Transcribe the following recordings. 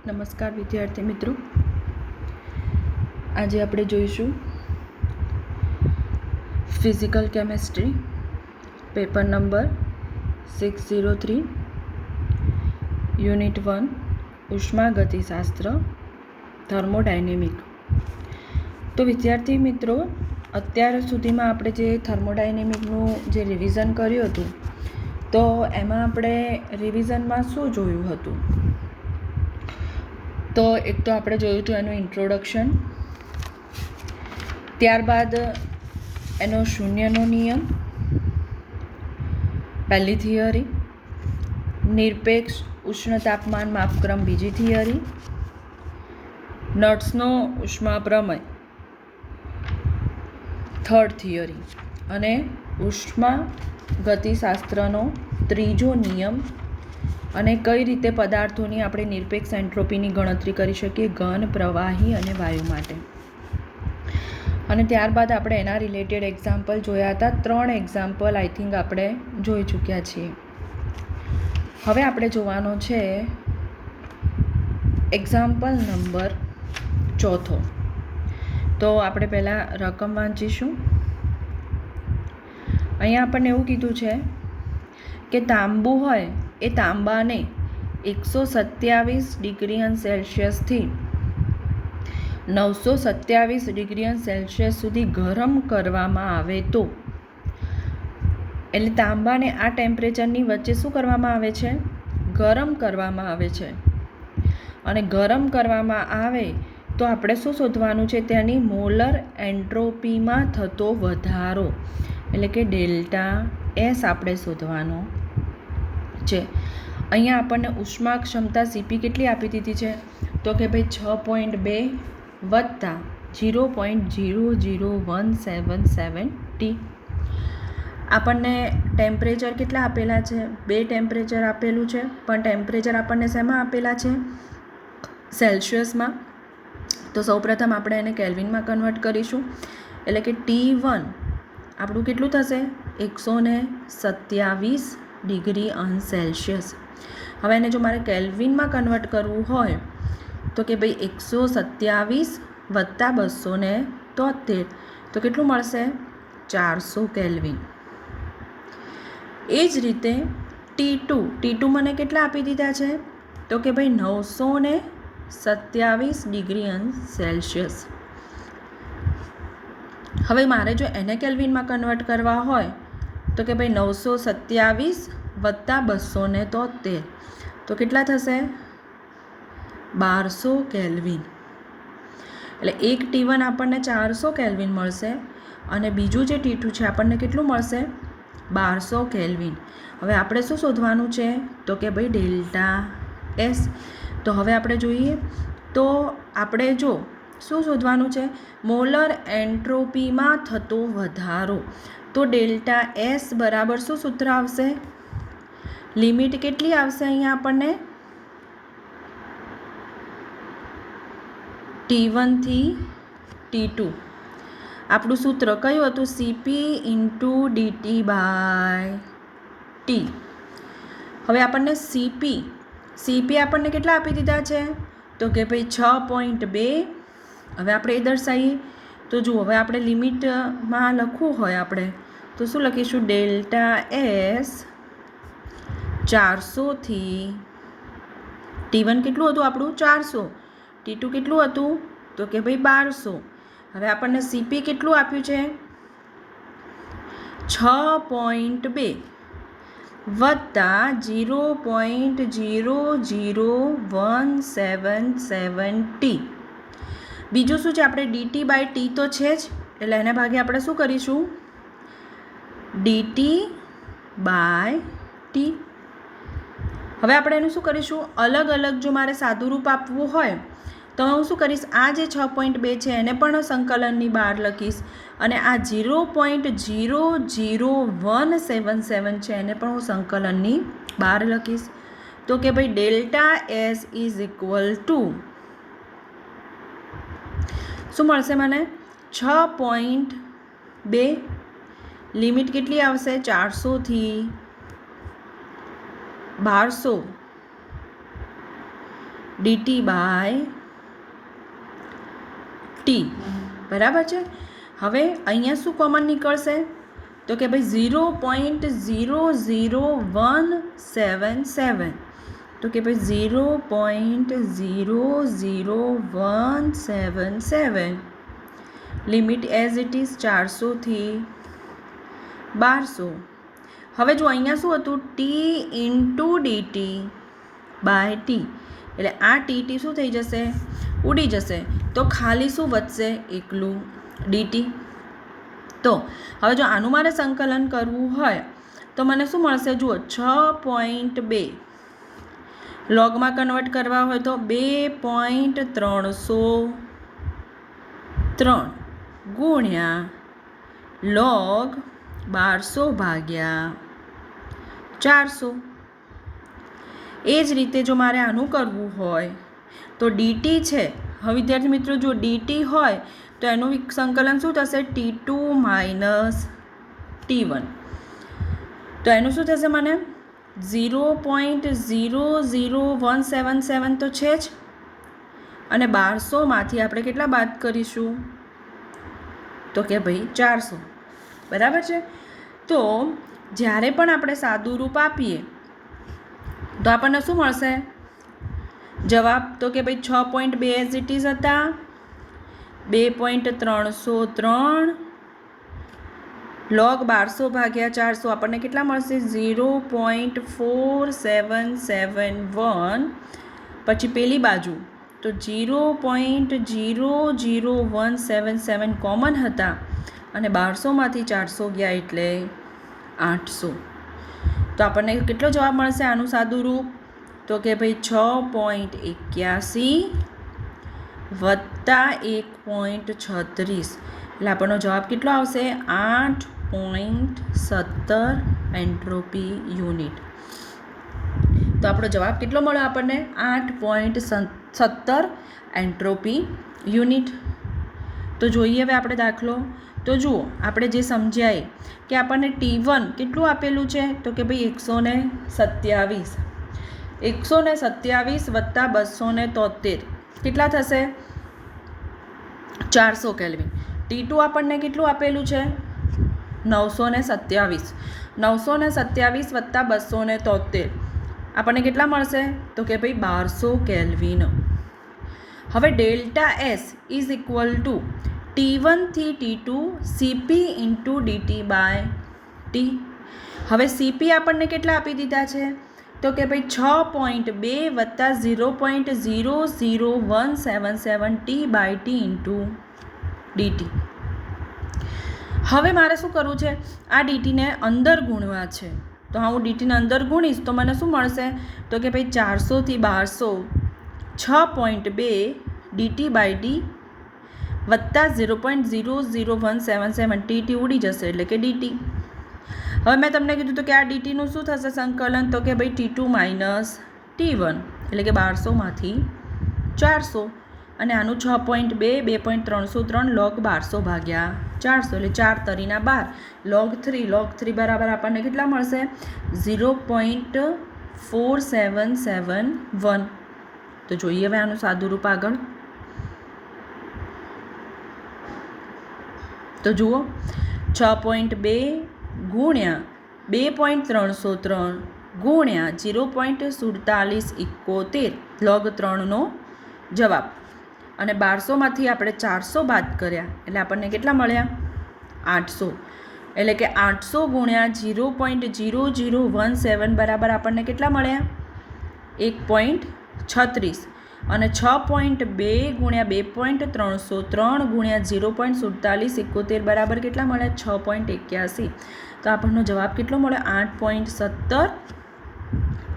નમસ્કાર વિદ્યાર્થી મિત્રો, આજે આપણે જોઈશું physical chemistry paper number 603 unit 1 ઉષ્માગતિશાસ્ત્ર થર્મોડાયનેમિક. તો વિદ્યાર્થી મિત્રો, અત્યાર સુધીમાં આપણે જે થર્મોડાયનેમિકનું જે રિવિઝન કર્યું હતું, તો એમાં આપણે રિવિઝનમાં શું જોયું હતું? તો એક તો આપણે જોયું હતું એનું ઇન્ટ્રોડક્શન, ત્યારબાદ એનો શૂન્યનો નિયમ, પહેલી થિયરી, નિરપેક્ષ ઉષ્ણ તાપમાન માપક્રમ બીજી થિયરી, નટ્સનો ઉષ્મા પ્રમેય થર્ડ થિયરી અને ઉષ્મા ગતિશાસ્ત્રનો ત્રીજો નિયમ અને કઈ રીતે પદાર્થોની આપણે નિરપેક્ષ એન્ટ્રોપીની ગણતરી કરી શકીએ ઘન, પ્રવાહી અને વાયુ માટે. અને ત્યારબાદ આપણે એના રિલેટેડ એક્ઝામ્પલ જોયા હતા. 3 એક્ઝામ્પલ આઈ થિંક આપણે જોઈ ચૂક્યા છીએ. હવે આપણે જોવાનો છે એક્ઝામ્પલ નંબર 4. તો આપણે પહેલાં રકમ વાંચીશું. અહીંયા આપણને એવું કીધું છે કે તાંબુ હોય એ તાંબાને 127 ડિગ્રી સેલ્સિયસથી 927 ડિગ્રી સેલ્સિયસ સુધી ગરમ કરવામાં આવે તો, એટલે તાંબાને આ ટેમ્પરેચરની વચ્ચે શું કરવામાં આવે છે? ગરમ કરવામાં આવે છે. અને ગરમ કરવામાં આવે તો આપણે શું શોધવાનું છે? તેની મોલર એન્ટ્રોપીમાં થતો વધારો, એટલે કે ડેલ્ટા એસ આપણે શોધવાનો છે. અહીંયા આપણને ઉષ્મા ક્ષમતા સીપી કેટલી આપી દીધી છે? તો કે ભાઈ 6.2 વત્તા 0.00177 ટી. આપણને ટેમ્પરેચર કેટલા આપેલા છે? 2 ટેમ્પરેચર આપેલું છે, પણ ટેમ્પરેચર આપણને શેમાં આપેલા છે? સેલ્સિયસમાં. તો સૌપ્રથમ આપણે એને કેલ્વિનમાં કન્વર્ટ કરીશું, એટલે કે T1 આપણું કેટલું થશે? 127 ડિગ્રી સેલ્સિયસ. હવે એને જો મારે કેલ્વિનમાં કન્વર્ટ કરવું હોય તો કે ભાઈ 127 વત્તા 273, તો કેટલું મળશે? 400 કેલ્વિન. એ જ રીતે T2 મને કેટલા આપી દીધા છે? તો કે ભાઈ 927 ડિગ્રી સેલ્સિયસ. હવે મારે જો એને કેલ્વિનમાં કન્વર્ટ કરવા હોય તો કે ભાઈ 927 વત્તા 273, તો કેટલા થશે? 1200 કેલ્વિન. એટલે એક T1 આપણને 400 કેલ્વિન મળશે અને બીજું જે T2 છે આપણને કેટલું મળશે? 1200 કેલ્વિન. હવે આપણે શું શોધવાનું છે? તો કે ભાઈ ડેલ્ટા એસ. તો હવે આપણે જોઈએ તો આપણે જો શું શોધવાનું છે? મોલર એન્ટ્રોપીમાં થતો વધારો. તો ડેલ્ટા એસ બરાબર શું સૂત્ર આવશે? લિમિટ કેટલી આવશે અહીંયા આપણને? T1 થી T2. આપણું સૂત્ર કયું હતું? CP into DT by T. હવે આપણને સીપી આપણને કેટલા આપી દીધા છે? તો કે ભાઈ 6.2. હવે આપણે એ દર્શાવીએ તો જુઓ, હવે આપણે લિમિટમાં લખવું હોય આપણે તો શું લખીશું? ડેલ્ટા એસ 400 થી T1 કેટલું હતું આપણું? 400. T2 કેટલું હતું? તો કે ભાઈ 1200. હવે આપણને સીપી કેટલું આપ્યું છે? 6.2 વત્તા 0.00177 ટી. બીજું શું છે? આપણે ડીટી બાય ટી તો છે જ, એટલે એના ભાગે આપણે શું કરીશું? DT by T. હવે આપણે એનું શું કરીશું? અલગ અલગ જો મારે સાદું રૂપ આપવું હોય તો હું શું કરીશ? આ જે 6.2 છે એને પણ સંકલનની બહાર લખીશ અને આ 0.00177 છે એને પણ હું સંકલનની બહાર લખીશ. તો કે ભાઈ delta S is equal two શું મળશે મને? 6.2. લિમિટ કેટલી આવશે? 400 થી 1200 ડીટી બાય ટી, બરાબર છે. હવે અહીંયા શું કોમન નીકળશે તો કે ભાઈ 0.00177, તો કે ભાઈ 0.00177, લિમિટ એઝ ઇટ ઇઝ 400 થી 1200. હવે જો અહીંયા શું હતું, T into DT by T, એટલે આ ટી શું થઈ જશે, ઉડી જશે, તો ખાલી શું વધશે, એકલું ડીટી. તો હવે જો આનું મારે સંકલન કરવું હોય તો મને શું મળશે, જુઓ 6.2 લોગમાં કન્વર્ટ કરવા હોય તો 2.303 ગુણ્યા log 1200 ભાગ્યા 400. એ જ રીતે જો મારે આનું કરવું હોય તો ડીટી છે, હવે વિદ્યાર્થી મિત્રો જો ડીટી હોય તો એનું સંકલન શું થશે, T2 માઇનસ T1, તો એનું શું થશે, મને 0.00177 તો છે જ, અને 1200માંથી આપણે કેટલા બાદ કરીશું તો કે ભાઈ 400, બરાબર છે. તો જ્યારે પણ આપણે સાદું રૂપ આપીએ તો આપણને શું મળશે જવાબ, તો કે ભાઈ 6.2 એઝ ઇટ ઇઝ હતા, 2.303 log 1200 ભાગ્યા 400 આપણને કેટલા મળશે, 0.4771, પછી પેલી બાજુ તો 0.00177 કોમન હતા, અને 1200માંથી 400 ગયા એટલે 800. તો આપણને કેટલો જવાબ મળશે આનું સાદું રૂપ, તો કે ભાઈ 6.81 વત્તા 1.36, એટલે આપણનો જવાબ કેટલો આવશે, 8.17 એન્ટ્રોપી યુનિટ. તો આપણો જવાબ કેટલો મળ્યો આપણને, 8.17 એન્ટ્રોપી યુનિટ. તો જોઈએ હવે આપણે દાખલો. તો જુઓ આપણે જે સમજ્યાએ કે આપણને T1 કેટલું આપેલું છે, તો કે ભાઈ 127, 127 વત્તા 273 કેટલા થશે, 400 કેલ્વિન. T2 આપણને કેટલું આપેલું છે, 927, 927 વત્તા 273 આપણને કેટલા મળશે, તો કે ભાઈ 1200 કેલ્વિન. હવે delta S is equal to T1 થી T2 CP into DT by T. હવે CP આપણને કેટલા આપી દીધા છે, તો કે ભાઈ 6.2 વત્તા 0.00177 T by T into DT. હવે મારે શું કરવું છે, આ ડીટીને અંદર ગુણવા છે, તો હું ડીટીને અંદર ગુણીશ તો મને શું મળશે, તો કે ભાઈ 400 થી 1200 6.2 ડીટી બાય ડી વત્તા 0.00177 ટી ઉડી જશે, એટલે કે ડીટી. હવે મેં તમને કીધું તો કે આ ડીટીનું શું થશે સંકલન, તો કે ભાઈ T2 માઇનસ T1, એટલે કે 1200માંથી 400, અને આનું 6.2 2.303 log 1200 ભાગ્યા 400, એટલે 4 તરીના 12 log 3 બરાબર આપણને કેટલા મળશે, 0.4771. તો જોઈએ હવે આનું સાદું રૂપ આગળ. તો જુઓ 6.2 ગુણ્યા 2.303 ગુણ્યા 0.4771 log 3નો જવાબ, અને 1200માંથી આપણે 400 બાદ કર્યા એટલે આપણને કેટલા મળ્યા, 800, એટલે કે 800 ગુણ્યા 0.0017 બરાબર આપણને કેટલા મળ્યા, 1.36, અને 6.2 ગુણ્યા 2.303 ગુણ્યા 0.4771 બરાબર કેટલા મળે, 6.81. તો આપણનો જવાબ કેટલો મળે, 8.17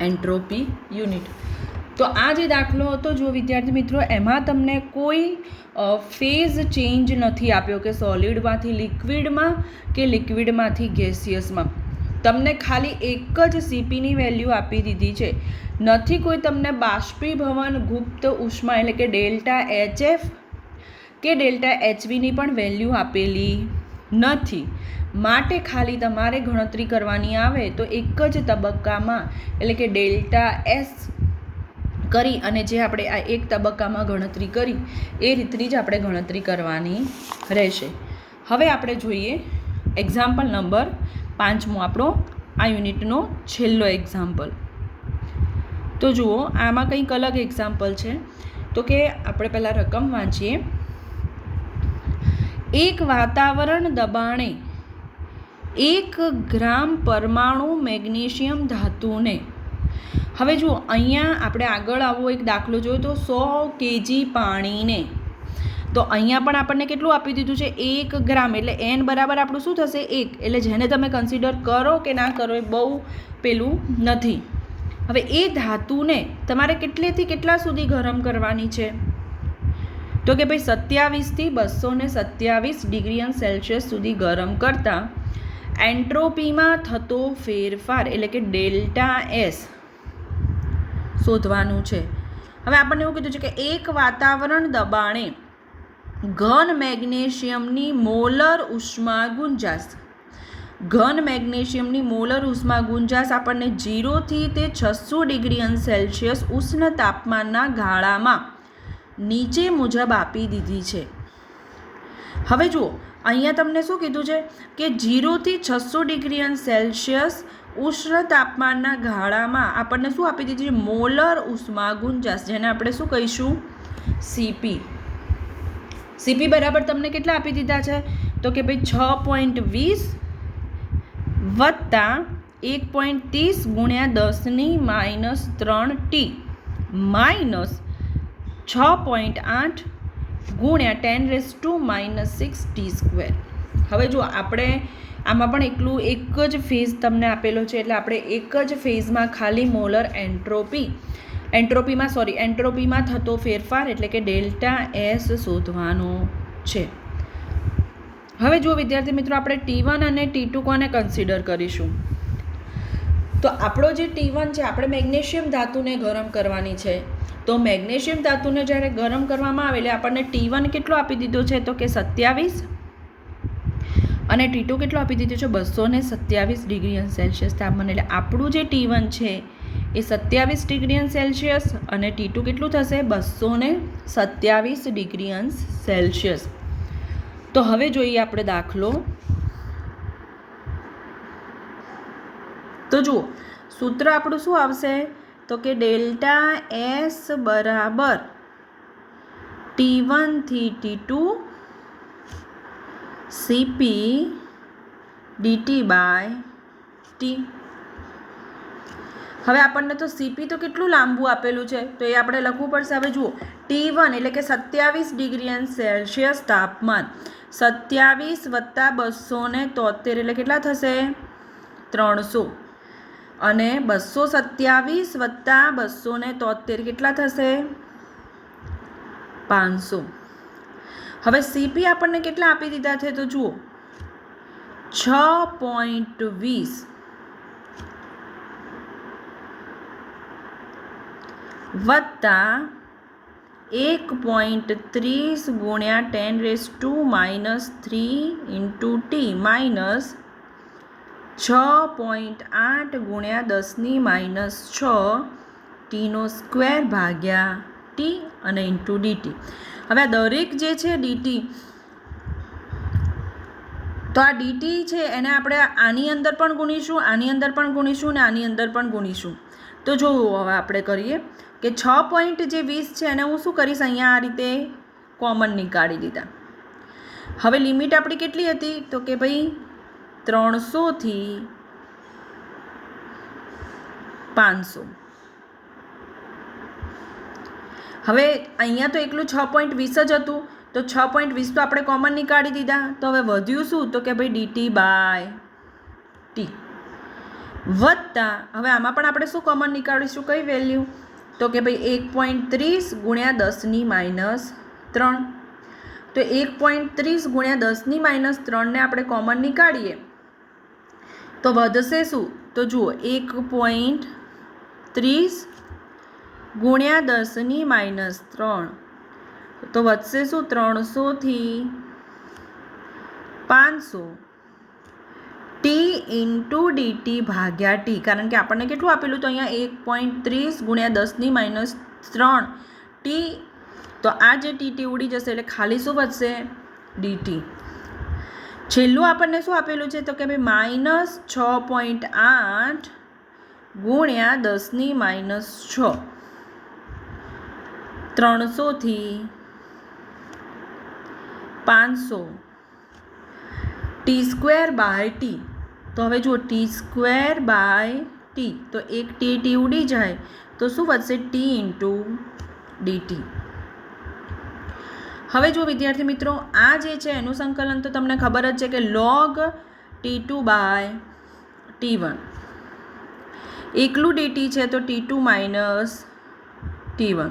એન્ટ્રોપી યુનિટ. તો આ જે દાખલો હતો જો વિદ્યાર્થી મિત્રો, એમાં તમને કોઈ ફેઝ ચેન્જ નથી આપ્યો કે સોલિડમાંથી લિક્વિડમાં કે લિક્વિડમાંથી ગેસિયસમાં. તમને ખાલી એક જ CPની વેલ્યુ આપી દીધી છે, નથી કોઈ તમને બાષ્પીભવન ગુપ્ત ઉષ્મા એટલે કે ડેલ્ટા HF કે ડેલ્ટા HVની પણ વેલ્યુ આપેલી નથી. માટે ખાલી તમારે ગણતરી કરવાની આવે તો એક જ તબક્કામાં એટલે કે ડેલ્ટા S કરી અને જે આપણે આ એક તબક્કામાં ગણતરી કરી એ રીતની જ આપણે ગણતરી કરવાની રહેશે. હવે આપણે જોઈએ એક્ઝામ્પલ નંબર 5 આપણો આ યુનિટનો છેલ્લો એક્ઝામ્પલ. તો જુઓ આમાં કંઈક અલગ એક્ઝામ્પલ છે. તો કે આપણે પહેલાં રકમ વાંચીએ. એક વાતાવરણ દબાણે 1 ગ્રામ પરમાણુ મેગ્નેશિયમ ધાતુને, હવે જુઓ અહીંયા આપણે આગળ આવો એક દાખલો જોયો તો 100 kg પાણીને, તો અહીંયા પણ આપણને કેટલું આપી દીધું છે 1 ગ્રામ, એટલે n બરાબર આપણું શું થશે 1, એટલે જેને તમે કન્સિડર કરો કે ના કરો એ બહુ પેલું નથી. હવે એ ધાતુને તમારે કેટલેથી કેટલા સુધી ગરમ કરવાની છે? તો કે ભાઈ 27 થી 227 ડિગ્રી સેલ્સિયસ સુધી ગરમ કરતાં એન્ટ્રોપીમાં થતો ફેરફાર એટલે કે ડેલ્ટા એસ શોધવાનું છે. હવે આપણને એવું કીધું છે કે એક વાતાવરણ દબાણે ઘન મેગ્નેશિયમની મોલર ઉષ્મા ગુંજાશ, ઘન મેગ્નેશિયમની મોલર ઉષ્મા ગુંજાશ આપણને 0 થી તે 600 ડિગ્રી સેલ્સિયસ ઉષ્ણ તાપમાનના ગાળામાં નીચે મુજબ આપી દીધી છે. હવે જુઓ અહીંયા તમને શું કીધું છે કે 0 થી 600 ડિગ્રી સેલ્સિયસ ઉષ્ણ તાપમાનના ગાળામાં આપણને શું આપી દીધી છે? મોલર ઉષ્મા ગુંજાશ, જેને આપણે શું કહીશું? સીપી. સીપી બરાબર તમને કેટલા આપી દીધા છે? તો કે ભાઈ 6.20 વત્તા 1.30 ગુણ્યા 10⁻³ T માઇનસ 6.8 ગુણ્યા 10⁻⁻6 T². હવે જો આપણે આમાં પણ એક જ ફેઝ તમને આપેલો છે, એટલે આપણે એક જ ફેઝમાં ખાલી મોલર એન્ટ્રોપીમાં થતો ફેરફાર એટલે કે ડેલ્ટા એસ શોધવાનો છે. હવે જો વિદ્યાર્થી મિત્રો આપણે T1 અને T2 કોને કન્સિડર કરીશું? તો આપણો જે T1 છે આપણે મેગ્નેશિયમ ધાતુને ગરમ કરવાની છે. તો મેગ્નેશિયમ ધાતુને જ્યારે ગરમ કરવામાં આવે એટલે આપણને T1 કેટલો આપી દીધો છે? તો કે 27, અને T2 કેટલો આપી દીધો છે? 227 ડિગ્રી સેલ્સિયસ તાપમાન. એટલે આપણું જે T1 છે એ 27 ડિગ્રી સેલ્સિયસ અને T2 કેટલું થશે? 227 ડિગ્રી સેલ્સિયસ. તો હવે જોઈએ આપણે દાખલો. તો જુઓ સૂત્ર આપણું શું આવશે? તો કે ડેલ્ટા એસ બરાબર T1 થી T2 CP DT by T. હવે આપણને તો CP તો કેટલું લાંબુ આપેલું છે, તો એ આપણે લખવું પડશે. હવે જુઓ T1 એટલે કે 27 ડિગ્રી સેલ્સિયસ તાપમાન, 27 વત્તા 273 એટલે કેટલા થશે? 300, અને 227 વત્તા 273 કેટલા થશે? 500. હવે CP આપણને કેટલા આપી દીધા છે? તો જુઓ 6.20 વત્તા 1.30 ગુણ્યા 10⁻³ T માઇનસ 6.8 ગુણ્યા 10⁻6 T² ભાગ્યા T અને ઇન્ટુ DT. હવે આ દરેક જે છે DT, તો આ DT છે એને આપણે આની અંદર પણ ગુણીશું, આની અંદર પણ ગુણીશું અને આની અંદર પણ ગુણીશું. તો જો હવે આપણે કરીએ કે 6.20 છે એને હું શું કરીશ? અહીંયા આ રીતે કોમન નીકાળી દીધા. હવે લિમિટ આપણી કેટલી હતી? તો કે ભાઈ 300 થી 500. હવે અહીંયા તો એકલું 6.20 જ હતું, તો 6.20 તો આપણે કોમન નીકાળી દીધા. તો હવે વધ્યું શું? તો કે ભાઈ DT બાય T વત્તા, હવે આમાં પણ આપણે શું કોમન નીકાળીશું? કઈ વેલ્યુ? તો કે ભાઈ 1.30 ગુણ્યા 10⁻³ તો 1.30 ગુણ્યા 10⁻³ ને આપણે કોમન નીકાળીએ તો વધશે શું? તો જુઓ 1.30 ગુણ્યા 10⁻³ તો વધશે શું? 300 થી 500 T ઇન્ટુ DT ભાગ્યા T, કારણ કે આપણને કેટલું આપેલું? તો અહીંયા 1.30 ગુણ્યા 10⁻³ 3t, તો આ જે ટીટી ઉડી જશે એટલે ખાલી શું વધશે? ડીટી. છેલ્લું આપણને શું આપેલું છે? તો કે ભાઈ -6.8 ગુણ્યા 10⁻6, 300 થી 500 t²/t. તો હવે જુઓ t²/t, તો એક ટી ઉડી જાય તો શું વધશે? t × dt. હવે જો વિદ્યાર્થી મિત્રો, આ જે છે એનું સંકલન તો તમને ખબર જ છે કે log t2/t1. એકલું dt છે તો t2 - t1.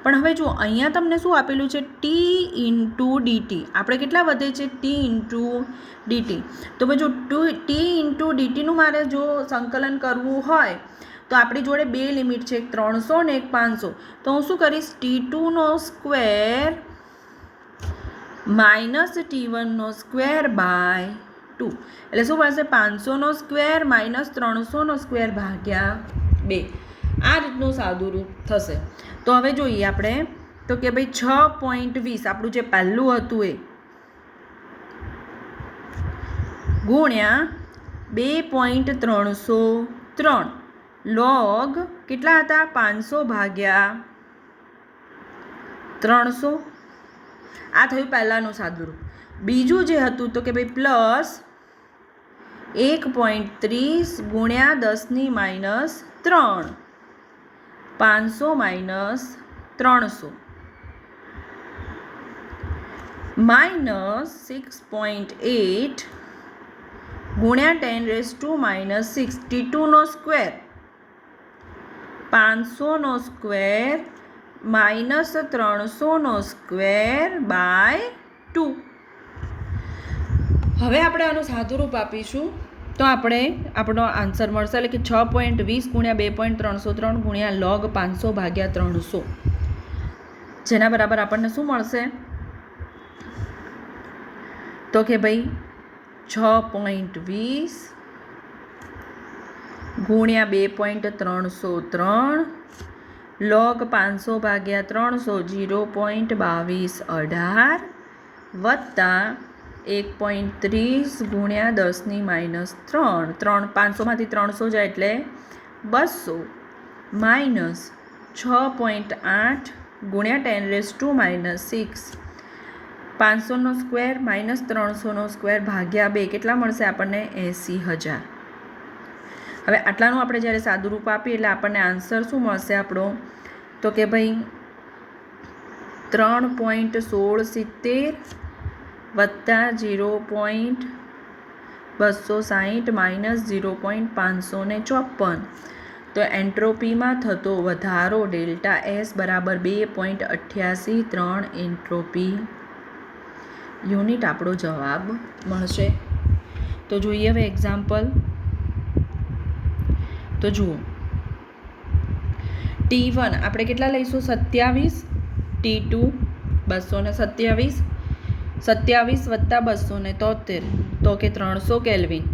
પણ હવે જુઓ, અહીંયા તમને શું આપેલું છે? t × dt. આપણે કેટલા વધે છે? t × dt. તો ભાઈ જો t × dt નું મારે જો સંકલન કરવું હોય તો આપણી જોડે બે લિમિટ છે, એક 300 ને એક 500. તો હું શું કરીશ? t2² - t1² / 2. એટલે શું મળશે? 500² - 300² / 2. આ રીતનું સાદું રૂપ થશે. તો હવે જોઈએ આપણે, તો કે ભાઈ 6.20 આપણું જે પહેલું હતું એ ગુણ્યા 2.303 log કેટલા હતા? 500/300. આ થયું પહેલાંનું સાદું રૂપ. બીજું જે હતું તો કે ભાઈ પ્લસ 1.30 ગુણ્યા 10⁻³ 500 - 300 -6.8 ગુણ્યા 10⁻6 t2² 500² -300² / 2. હવે આપણે આનું સાદું રૂપ આપીશું તો આપણે આપણો આન્સર મળશે, એટલે કે 6.20 ગુણ્યા 2.303 ગુણ્યા log 500/300, જેના બરાબર આપણને શું મળશે? તો કે ભાઈ 6.20 ગુણ્યા 2.303 log 500/300 0.2218 વત્તા 1.30 ગુણ્યા 10⁻³ 500માંથી 300 જાય એટલે 200 માઇનસ 6.8 ગુણ્યા 10⁻6 500² - 300² / 2 કેટલા મળશે આપણને? 80,000. હવે આટલાનું આપણે જ્યારે સાદું રૂપ આપીએ એટલે આપણને આન્સર શું મળશે આપણો? તો કે ભાઈ 3.1670 વત્તા 0.260 - 0.554. તો એન્ટ્રોપીમાં થતો વધારો ડેલ્ટા એસ બરાબર 2.88 એન્ટ્રોપી યુનિટ આપણો જવાબ મળશે. તો જોઈએ હવે એક્ઝામ્પલ. તો જુઓ, t1 આપણે કેટલા લઈશું? 27. t2 227. 27 + 273 તો કે 300 કેલ્વિન,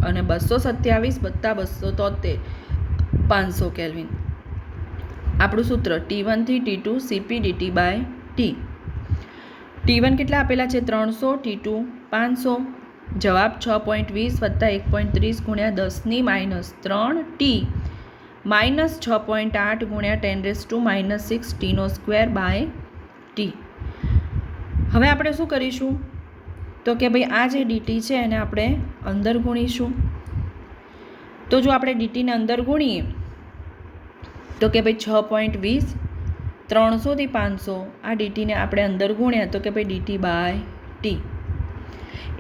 અને 227 + 273 500 કેલ્વિન. આપણું સૂત્ર t1 થી t2 cp dt/t. t1 કેટલા આપેલા છે? 300, t2 500. જવાબ 6.20 વત્તા 1.30 ગુણ્યા 10⁻³ t માઇનસ 6.8 ગુણ્યા 10⁻6 t²/t. હવે આપણે શું કરીશું? તો કે ભાઈ આ જે dt છે એને આપણે અંદર ગુણીશું. તો જો આપણે dt ને અંદર ગુણીએ તો કે ભાઈ 6.20 300 થી 500 આ dt ને આપણે અંદર ગુણ્યા તો કે ભાઈ dt/t.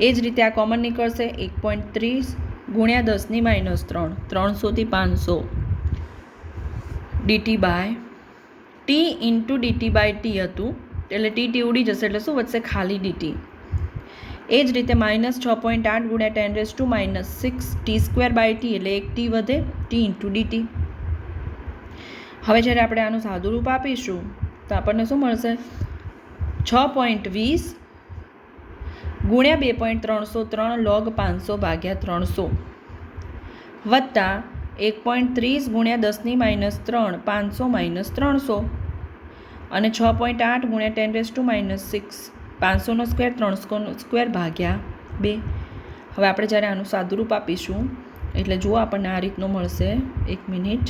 એ જ રીતે આ કોમન નીકળશે 1.30 ગુણ્યા 10⁻³ 300 થી 500 dt/t ઇન્ટુ dt/t હતું, એટલે tt ઉડી જશે એટલે શું વધશે? ખાલી dt. એ જ રીતે -6.8 ગુણ્યા 10⁻6 t²/t એટલે એક t વધે, t ઇન્ટુ dt. હવે જ્યારે આપણે આનું સાદું રૂપ આપીશું તો આપણને શું મળશે? 6.20 ગુણ્યા 2.303 log 500/300 વત્તા 1.30 ગુણ્યા 10⁻³ 500 - 300 અને 6.8 ગુણ્યા 10⁻⁻6 500નો સ્ક્વેર 300નો સ્ક્વેર ભાગ્યા 2. હવે આપણે જ્યારે આનું સાદુરૂપ આપીશું એટલે જુઓ આપણને આ રીતનું મળશે. 1 મિનિટ.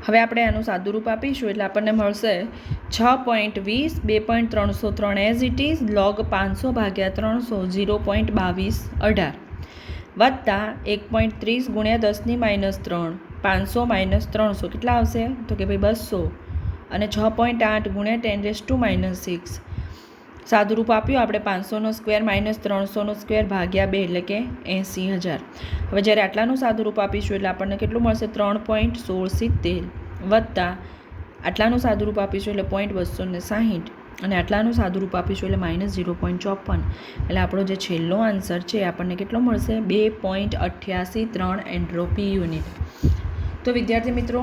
હવે આપણે આનું સાદુરૂપ આપીશું એટલે આપણને મળશે 6.20 2.303 એઝ ઇટ ઇઝ log 500 ભાગ્યા 300 0.2218 વત્તા 1.30 ગુણ્યા 10⁻³ 500 - 300 કેટલા આવશે? તો કે ભાઈ 200 અને 6.8 ગુણ્યા 10⁻⁻6 સાદુરૂપ આપ્યું આપણે 500નો સ્ક્વેર -300નો સ્ક્વેર ભાગ્યા 2 એટલે કે 80,000. હવે જ્યારે આટલાનું સાદુરૂપ આપીશું એટલે આપણને કેટલું મળશે? 3.1670 વત્તા આટલાનું સાદુરૂપ આપીશું એટલે 0.260 અને આટલાનું સાદુરૂપ આપીશું એટલે -0.54 એટલે આપણો જે છેલ્લો આન્સર છે આપણને કેટલો મળશે? 2.88 એન્ટ્રોપી યુનિટ. તો વિદ્યાર્થી મિત્રો,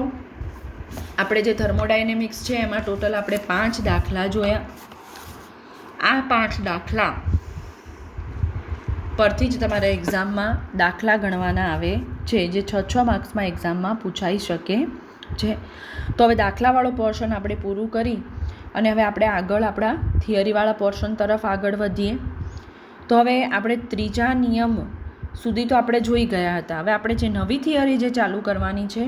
આપણે જે થર્મોડાયનેમિક્સ છે એમાં ટોટલ આપણે 5 દાખલા જોયા. આ 5 દાખલા પરથી જ તમારા એક્ઝામમાં દાખલા ગણવાના આવે છે, જે 6 માર્ક્સમાં એક્ઝામમાં પૂછાઈ શકે છે. તો હવે દાખલાવાળો પોર્શન આપણે પૂરું કરી અને હવે આપણે આગળ આપણા થિયરીવાળા પોર્શન તરફ આગળ વધીએ. તો હવે આપણે ત્રીજા નિયમ સુધી તો આપણે જોઈ ગયા હતા. હવે આપણે જે નવી થિયરી જે ચાલુ કરવાની છે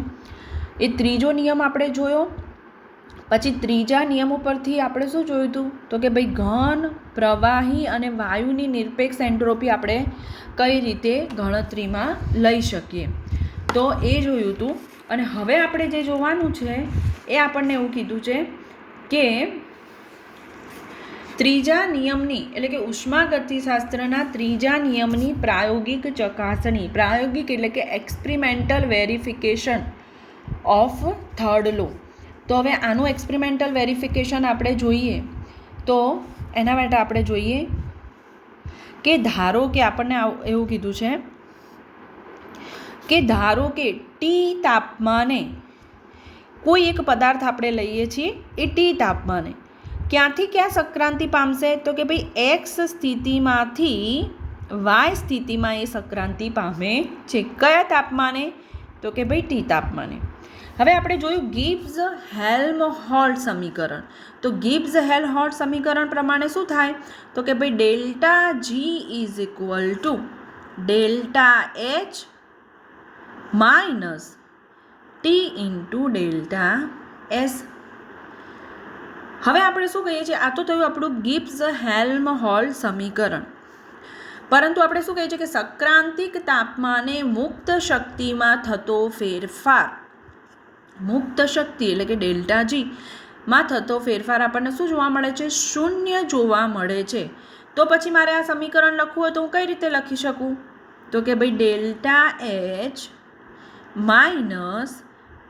એ ત્રીજો નિયમ આપણે જોયો. પછી ત્રીજા નિયમ ઉપરથી આપણે શું જોયું હતું? તો કે ભાઈ ઘન, પ્રવાહી અને વાયુની નિરપેક્ષ એન્ટ્રોપી આપણે કઈ રીતે ગણતરીમાં લઈ શકીએ તો એ જોયું હતું. અને હવે આપણે જે જોવાનું છે એ આપણને એવું કીધું છે કે ત્રીજા નિયમની એટલે કે ઉષ્માગતિશાસ્ત્રના ત્રીજા નિયમની પ્રાયોગિક ચકાસણી. પ્રાયોગિક એટલે કે એક્સપેરિમેન્ટલ વેરિફિકેશન ઓફ થર્ડ લો. તો હવે આનું એક્સપેરિમેન્ટલ વેરિફિકેશન આપણે જોઈએ તો એના માટે આપણે જોઈએ કે ધારો કે આપણને એવું કીધું છે કે ધારો કે ટી તાપમાને કોઈ એક પદાર્થ આપણે લઈએ છીએ. એ ટી તાપમાને ક્યાંથી ક્યાં સંક્રાંતિ પામશે? તો કે ભાઈ એક્સ સ્થિતિમાંથી વાય સ્થિતિમાં એ સંક્રાંતિ પામે છે. કયા તાપમાને? તો કે ભાઈ ટી તાપમાને. હવે આપણે જોયું ગિબ્સ હેલ્મહોલ્ટ્ઝ સમીકરણ. તો ગિબ્સ હેલ્મહોલ્ટ્ઝ સમીકરણ પ્રમાણે શું થાય? તો કે ભાઈ delta G is equal to delta H minus T into delta S. હવે આપણે શું કહીએ છીએ? આ તો થયું આપણું ગિબ્સ હેલ્મહોલ્ટ્ઝ સમીકરણ. પરંતુ આપણે શું કહીએ છીએ કે સક્રાંતિક તાપમાને મુક્ત શક્તિમાં થતો ફેરફાર, મુક્ત શક્તિ એટલે કે ડેલ્ટા જી માં થતો ફેરફાર આપણને શું જોવા મળે છે? 0 જોવા મળે છે. તો પછી મારે આ સમીકરણ લખવું હોય તો હું કઈ રીતે લખી શકું? તો કે ભાઈ delta H minus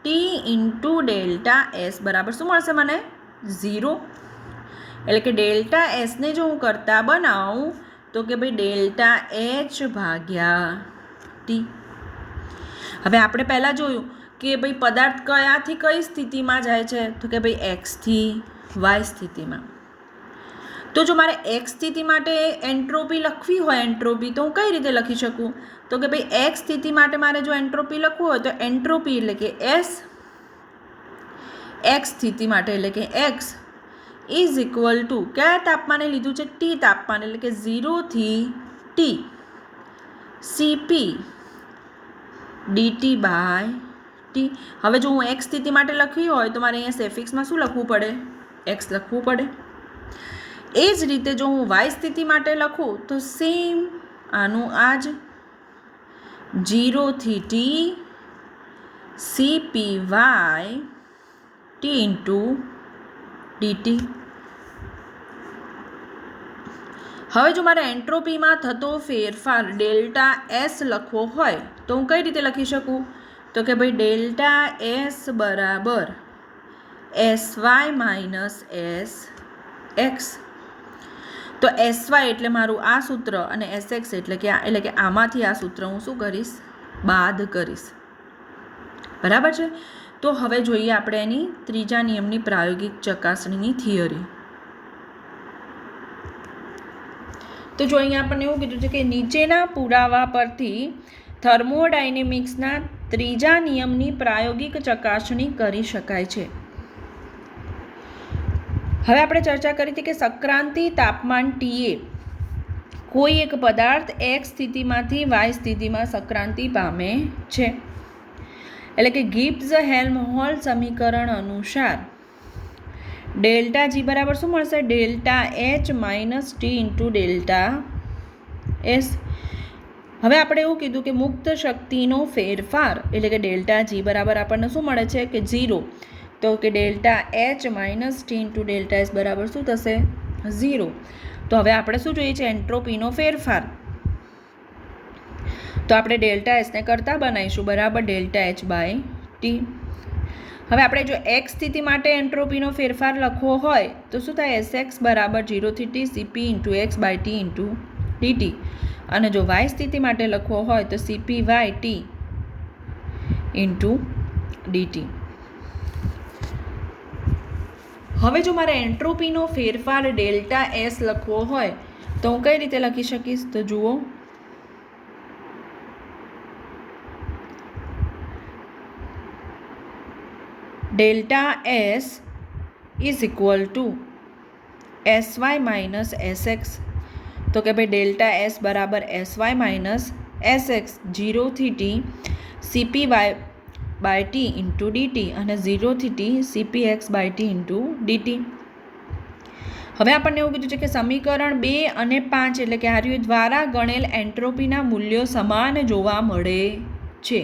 T into delta S બરાબર શું મળશે મને? 0. એટલે કે ડેલ્ટા એસને જો હું કરતા બનાવું તો કે ભાઈ ડેલ્ટા એચ ભાગ્યા ટી. હવે આપણે પહેલાં જોયું કે ભાઈ પદાર્થ કયાથી કઈ સ્થિતિમાં જાય છે? તો કે ભાઈ એક્સથી વાય સ્થિતિમાં. તો જો મારે એક્સ સ્થિતિ માટે એન્ટ્રોપી લખવી હોય એન્ટ્રોપી તો હું કઈ રીતે લખી શકું? તો કે ભાઈ એક્સ સ્થિતિ માટે મારે જો એન્ટ્રોપી લખવું હોય તો એન્ટ્રોપી એટલે કે એસ, એક્સ સ્થિતિ માટે એટલે કે એક્સ ઇઝ ઇક્વલ ટુ કયા તાપમાને લીધું છે? ટી તાપમાન એટલે કે 0 થી T CP DT by T. હવે જો હું એક્સ સ્થિતિ માટે લખવી હોય તો મારે અહીંયા સેફિક્સમાં શું લખવું પડે? એક્સ લખવું પડે. એ જ રીતે જો હું વાય સ્થિતિ માટે લખું તો સેમ આનું આ જ 0 થી T CP Y T into DT. હવે જો મારે એન્ટ્રોપીમાં થતો ફેરફાર ડેલ્ટા એસ લખવો હોય તો હું કઈ રીતે લખી શકું? તો કે ભાઈ ડેલ્ટા એસ બરાબર S Y minus S X. તો SY એટલે મારું આ સૂત્ર અને SX એટલે કે આમાંથી આ સૂત્ર હું શું કરીશ, બાદ કરીશ. બરાબર છે. તો હવે જોઈએ આપણે એની ત્રીજા નિયમની પ્રાયોગિક ચકાસણીની થિયરી. તો જો અહીંયા આપણને એવું કીધું છે કે નીચેના પુરાવા પરથી થર્મોડાયનેમિક્સના ત્રીજા નિયમની પ્રાયોગિક ચકાસણી કરી શકાય છે. હવે આપણે ચર્ચા કરી હતી કે સક્રાંતિ તાપમાન ટીએ કોઈ એક પદાર્થ X સ્થિતિમાંથી Y સ્થિતિમાં સક્રાંતિ પામે છે. એટલે કે ગિબ્સ હેલ્મહોલ્ટ્ઝ સમીકરણ અનુસાર ડેલ્ટા G બરાબર શું મળશે, delta H minus T into delta S. હવે આપણે એવું કીધું કે મુક્ત શક્તિનો ફેરફાર એટલે કે ડેલ્ટા G બરાબર આપણને શું મળે છે કે 0. તો કે delta H minus T into delta S બરાબર શું થશે, 0. તો હવે આપણે શું જોઈએ છે, એન્ટ્રોપીનો ફેરફાર. તો આપણે ડેલ્ટા એસને કરતા બનાવીશું બરાબર ડેલ્ટા H બાય ટી. હવે આપણે જો X સ્થિતિ માટે એન્ટ્રોપીનો ફેરફાર લખવો હોય તો શું થાય, SX બરાબર 0 થી T CP into X by T into DT. અને જો Y સ્થિતિ માટે લખવો હોય તો CP by T into DT. હવે જો મારે એન્ટ્રોપીનો ફેરફાર ડેલ્ટા S લખવો હોય તો હું કઈ રીતે લખી શકીશ, તો જુઓ delta S is equal to SY minus SX. તો કે ભાઈ ડેલ્ટા S બરાબર SY માઇનસ SX 0 થી T CP by T into DT અને 0 થી T CPX by T into DT. હવે આપણને એવું કીધું છે કે સમીકરણ 2 અને 5 એટલે કે આર્યુ દ્વારા ગણેલ એન્ટ્રોપીના મૂલ્યો સમાન જોવા મળે છે.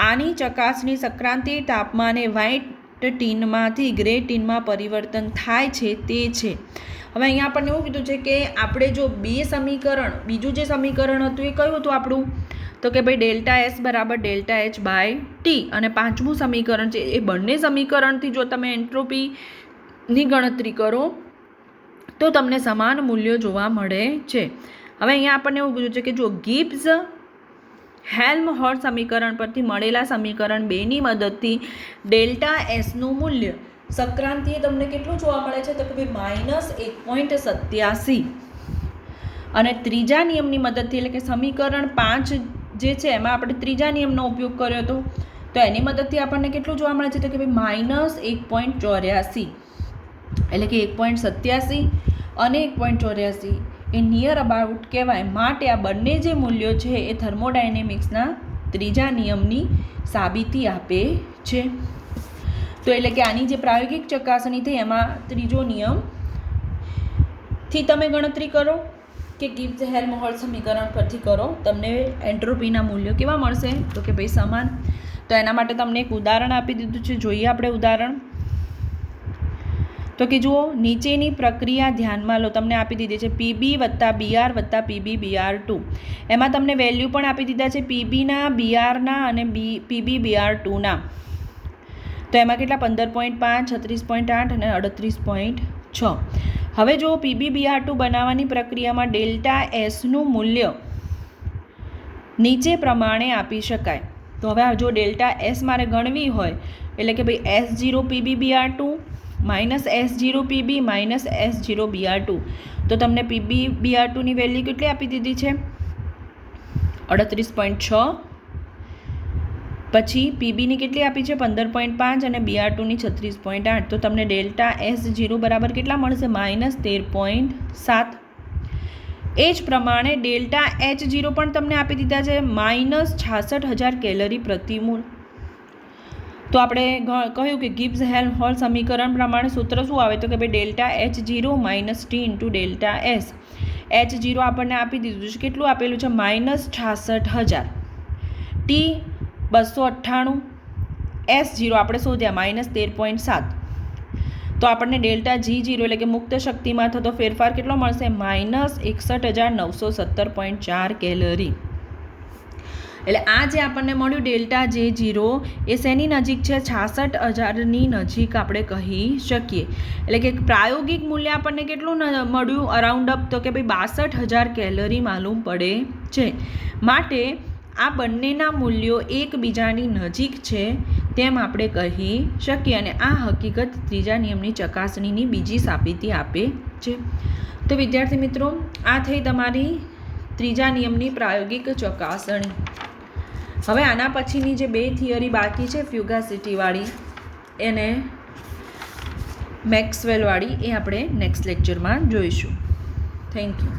આની ચકાસણી સક્રાંતિ તાપમાને વ્હાઇટ ટીનમાંથી ગ્રે ટીનમાં પરિવર્તન થાય છે તે છે. હવે અહીંયા આપણને એવું કીધું છે કે આપણે જો બીજું જે સમીકરણ હતું એ કયું હતું આપણું, તો કે ભાઈ ડેલ્ટા S બરાબર ડેલ્ટા H બાય ટી. અને પાંચમું સમીકરણ છે એ બંને સમીકરણથી જો તમે એન્ટ્રોપીની ગણતરી કરો તો તમને સમાન મૂલ્યો જોવા મળે છે. હવે અહીંયા આપણને એવું કીધું છે કે જો ગિબ્સ હેલ્મહોલ્ટ્ઝ સમીકરણ પરથી મળેલા સમીકરણ 2ની મદદથી ડેલ્ટા એસનું મૂલ્ય સક્રાંતિએ તમને કેટલું જોવા મળે છે, તો કે ભાઈ -1.87. અને ત્રીજા નિયમની મદદથી એટલે કે સમીકરણ 5 જે છે એમાં આપણે ત્રીજા નિયમનો ઉપયોગ કર્યો હતો તો એની મદદથી આપણને કેટલું જોવા મળે છે, તો કે ભાઈ -1.84 એટલે કે 1.87 અને 1.84 એ નિયર અબાઉટ કહેવાય. માટે આ બંને જે મૂલ્યો છે એ થર્મોડાયનેમિક્સના ત્રીજા નિયમની સાબિતી આપે છે. તો એટલે કે આની જે પ્રાયોગિક ચકાસણી થઈ એમાં ત્રીજો નિયમથી તમે ગણતરી કરો કે ગિબ્સ હેલ્મહોલ્ટ્ઝ સમીકરણ પરથી કરો, તમને એન્ટ્રોપીના મૂલ્યો કેવા મળશે, તો કે ભાઈ સમાન. તો એના માટે તમને એક ઉદાહરણ આપી દીધું છે, જોઈએ આપણે ઉદાહરણ. તો કે જુઓ નીચેની પ્રક્રિયા ધ્યાનમાં લો, તમને આપી દીધી છે PB વત્તા BR વત્તા PB BR2. એમાં તમને વેલ્યુ પણ આપી દીધા છે PBના, BRના અને PB BR2ના. તો એમાં કેટલા 15.5, 36.8 અને 38.6. હવે જો PB BR2 બનાવવાની પ્રક્રિયામાં ડેલ્ટા એસનું મૂલ્ય નીચે પ્રમાણે આપી શકાય. તો હવે જો ડેલ્ટા એસ મારે ગણવી હોય એટલે કે ભાઈ S0 PB BR2 minus S0 PB minus S0 BR2. તો તમને PB BR2ની વેલ્યુ કેટલી આપી દીધી છે 38.6. પછી PBની કેટલી આપી છે 15.5 અને BR2ની 36.8. તો તમને ડેલ્ટા S0 બરાબર કેટલા મળશે -13.7. એ જ પ્રમાણે ડેલ્ટા H0 પણ તમને આપી દીધા છે -66,000 કેલરી પ્રતિમૂળ. તો આપણે કહ્યું કે ગિબ્સ હેલ્મહોલ્ટ્ઝ સમીકરણ પ્રમાણે સૂત્ર શું આવે, તો કે ભાઈ delta H0 minus T into delta S. H0 આપણને આપી દીધું છે, કેટલું આપેલું છે -66,000, ટી 298, S0 આપણે શોધ્યા -13.7. તો આપણને ડેલ્ટા G0 એટલે કે મુક્ત શક્તિમાં થતો ફેરફાર કેટલો મળશે -61,917.4 કેલરી. એટલે આ જે આપણને મળ્યું ડેલ્ટા J0 એ શેની નજીક છે? 66,000ની નજીક આપણે કહી શકીએ. એટલે કે પ્રાયોગિક મૂલ્ય આપણને કેટલું મળ્યું અરાઉન્ડ અપ? તો કે ભાઈ 62,000 કેલરી માલુમ પડે છે. માટે આ બંનેના મૂલ્યો એકબીજાની નજીક છે તેમ આપણે કહી શકીએ, અને આ હકીકત ત્રીજા નિયમની ચકાસણીની બીજી સાબિતી આપે છે. તો વિદ્યાર્થી મિત્રો, આ થઈ તમારી ત્રીજા નિયમની પ્રાયોગિક ચકાસણી. હવે આના પછીની જે 2 થિયરી બાકી છે ફ્યુગાસિટીવાળી એને મેક્સવેલવાળી, એ આપણે નેક્સ્ટ લેક્ચરમાં જોઈશું. Thank you.